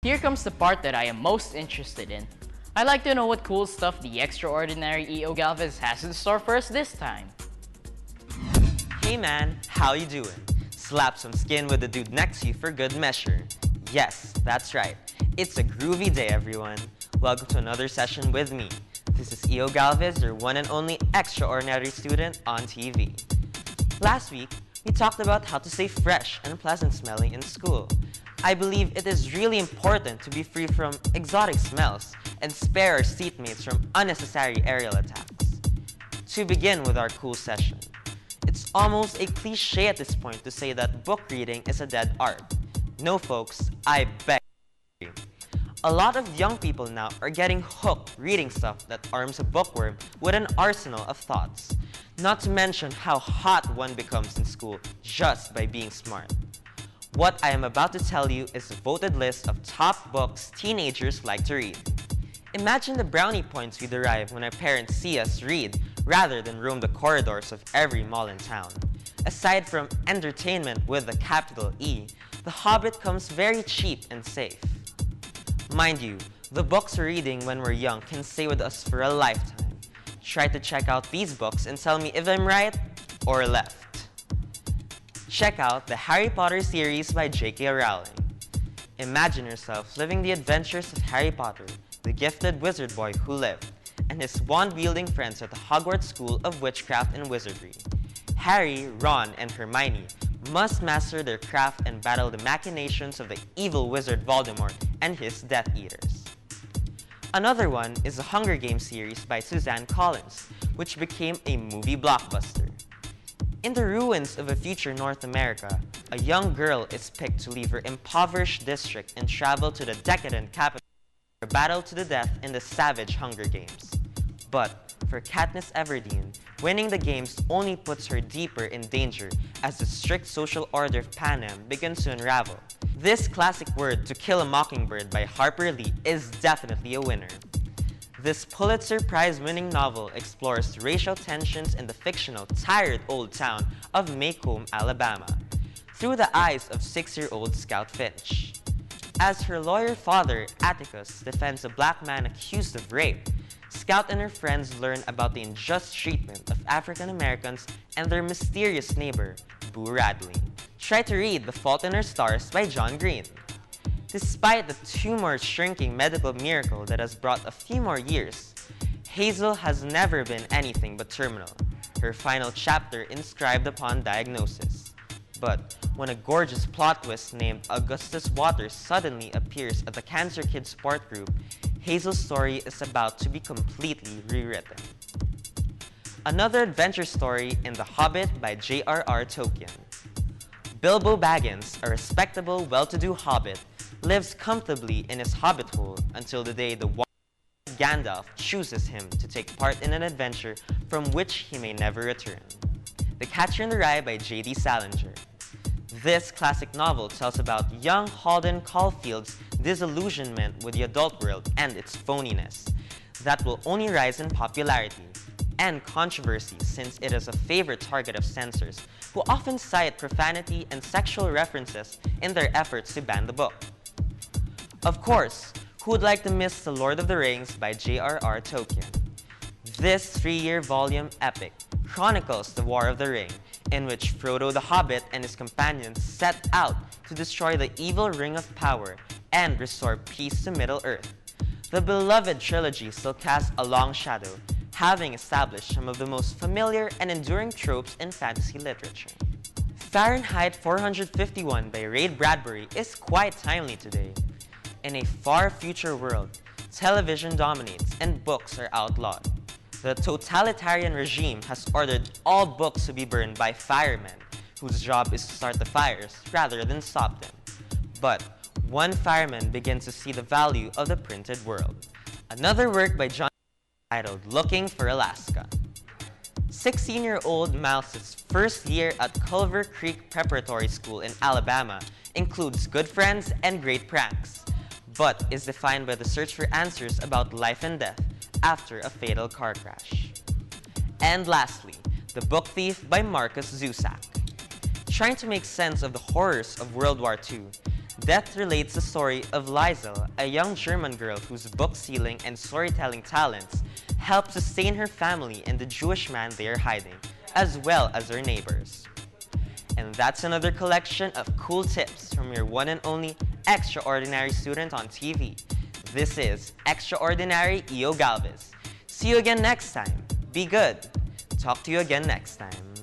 Here comes the part that I am most interested in. I'd like to know what cool stuff the extraordinary EO Galvez has in store for us this time. Hey man, how you doing? Slap some skin with the dude next to you for good measure. Yes, that's right. It's a groovy day, everyone. Welcome to another session with me. This is EO Galvez, your one and only extraordinary student on TV. Last week, we talked about how to stay fresh and pleasant smelling in school. I believe it is really important to be free from exotic smells and spare our seatmates from unnecessary aerial attacks. To begin with our cool session, it's almost a cliche at this point to say that book reading is a dead art. No folks, I beg you. A lot of young people now are getting hooked reading stuff that arms a bookworm with an arsenal of thoughts. Not to mention how hot one becomes in school just by being smart. What I am about to tell you is a voted list of top books teenagers like to read. Imagine the brownie points we derive when our parents see us read rather than roam the corridors of every mall in town. Aside from entertainment with a capital E, The Hobbit comes very cheap and safe. Mind you, the books we're reading when we're young can stay with us for a lifetime. Try to check out these books and tell me if I'm right or left. Check out the Harry Potter series by J.K. Rowling. Imagine yourself living the adventures of Harry Potter, the gifted wizard boy who lived, and his wand-wielding friends at the Hogwarts School of Witchcraft and Wizardry. Harry, Ron, and Hermione must master their craft and battle the machinations of the evil wizard Voldemort and his Death Eaters. Another one is the Hunger Games series by Suzanne Collins, which became a movie blockbuster. In the ruins of a future North America, a young girl is picked to leave her impoverished district and travel to the decadent capital for battle to the death in the savage Hunger Games. But for Katniss Everdeen, winning the games only puts her deeper in danger as the strict social order of Panem begins to unravel. This classic word, To Kill a Mockingbird by Harper Lee, is definitely a winner. This Pulitzer Prize-winning novel explores racial tensions in the fictional tired old town of Macomb, Alabama, through the eyes of 6-year-old Scout Finch. As her lawyer father, Atticus, defends a black man accused of rape, Scout and her friends learn about the unjust treatment of African Americans and their mysterious neighbor, Boo Radley. Try to read The Fault in Our Stars by John Green. Despite the tumor-shrinking medical miracle that has brought a few more years, Hazel has never been anything but terminal, her final chapter inscribed upon diagnosis. But when a gorgeous plot twist named Augustus Waters suddenly appears at the Cancer Kids support group, Hazel's story is about to be completely rewritten. Another adventure story in The Hobbit by J.R.R. Tolkien. Bilbo Baggins, a respectable, well-to-do hobbit, lives comfortably in his hobbit hole until the day the wise Gandalf chooses him to take part in an adventure from which he may never return. The Catcher in the Rye by J.D. Salinger. This classic novel tells about young Halden Caulfield's disillusionment with the adult world and its phoniness that will only rise in popularity and controversy since it is a favorite target of censors who often cite profanity and sexual references in their efforts to ban the book. Of course, who would like to miss The Lord of the Rings by J.R.R. Tolkien? This 3-year volume epic chronicles the War of the Ring, in which Frodo the Hobbit and his companions set out to destroy the evil Ring of Power and restore peace to Middle-earth. The beloved trilogy still casts a long shadow, having established some of the most familiar and enduring tropes in fantasy literature. Fahrenheit 451 by Ray Bradbury is quite timely today. In a far future world, television dominates and books are outlawed. The totalitarian regime has ordered all books to be burned by firemen, whose job is to start the fires rather than stop them. But one fireman begins to see the value of the printed world. Another work by John titled Looking for Alaska. 16-year-old Miles' first year at Culver Creek Preparatory School in Alabama includes good friends and great pranks, but is defined by the search for answers about life and death after a fatal car crash. And lastly, The Book Thief by Marcus Zusak. Trying to make sense of the horrors of World War II, Death relates the story of Liesel, a young German girl whose book-sealing and storytelling talents helped sustain her family and the Jewish man they are hiding, as well as her neighbors. And that's another collection of cool tips from your one and only extraordinary student on TV. This is Extraordinary EO Galvez. See you again next time. Be good. Talk to you again next time.